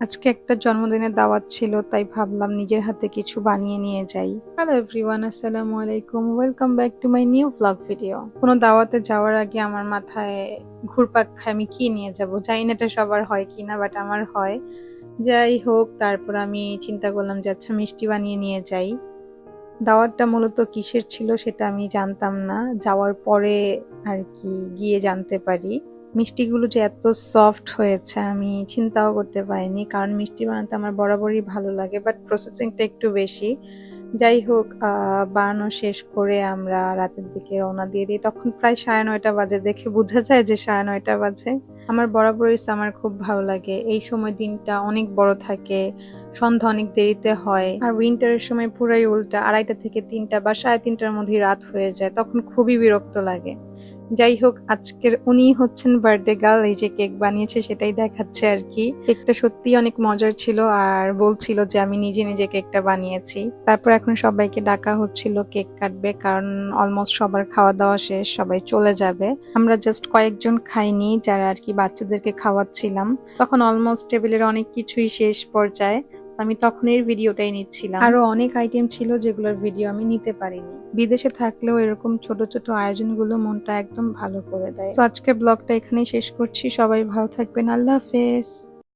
আজকে একটা জন্মদিনের দাওয়াত ছিল, তাই ভাবলাম নিজের হাতে কিছু বানিয়ে নিয়ে যাই। হ্যালো এভরিওয়ান, আসসালামু আলাইকুম, welcome back to my new blog video. কোনো দাওয়াতে যাওয়ার আগে আমার মাথায় ঘুরপাক খায় আমি কি নিয়ে যাব। জানি না এটা সবার হয় কিনা, বাট আমার হয়। যাই হোক, তারপর আমি চিন্তা করলাম যে আচ্ছা মিষ্টি বানিয়ে নিয়ে যাই। দাওয়াতটা মূলত কিসের ছিল সেটা আমি জানতাম না, যাওয়ার পরে আর কি গিয়ে জানতে পারি। মিষ্টিগুলো যে এত সফট হয়েছে আমি চিন্তাও করতে পারিনি, কারণ মিষ্টি বানাতে আমার বরাবরই ভালো লাগে, বাট প্রসেসিংটা একটু বেশি। যাই হোক, বানানো শেষ করে আমরা রাতের দিকে রওনা দিয়ে দিই। তখন প্রায় 9:30 বাজে, দেখে বোঝা যায় যে 9:30 বাজে। আমার বরাবরই সামার খুব ভালো লাগে, এই সময় দিনটা অনেক বড় থাকে, সন্ধ্যা অনেক দেরিতে হয়। আর উইন্টারের সময় পুরাই উল্টা, 2:30 থেকে 3টা বা 3:30টার মধ্যেই রাত হয়ে যায়, তখন খুবই বিরক্ত লাগে। যাই হোক, আজকের উনি হচ্ছেন বার্থডে গার্ল, এই যে কেক বানিয়েছে সেটাই দেখাচ্ছে আর কি। কেকটা সত্যি অনেক মজার ছিল, আর বলছিল যে আমি নিজে নিজে কেকটা বানিয়েছি। তারপর এখন সবাইকে ডাকা হচ্ছিল কেক কাটবে, কারণ অলমোস্ট সবার খাওয়া দাওয়া শেষ, সবাই চলে যাবে। আমরা জাস্ট কয়েকজন খাইনি, যারা আর কি বাচ্চাদেরকে খাওয়াচ্ছিলাম। তখন অলমোস্ট টেবিলের অনেক কিছুই শেষ পর্যায়ে, আমি তখন এর ভিডিওটাই নিচ্ছিলাম। আরো অনেক আইটেম ছিল যেগুলোর ভিডিও আমি নিতে পারিনি। বিদেশে থাকলেও এরকম ছোট ছোট আয়োজনগুলো মনটা একদম ভালো করে দেয়। তো আজকের ব্লগটা এখানেই শেষ করছি, সবাই ভালো থাকবেন, আল্লাহ হাফেজ।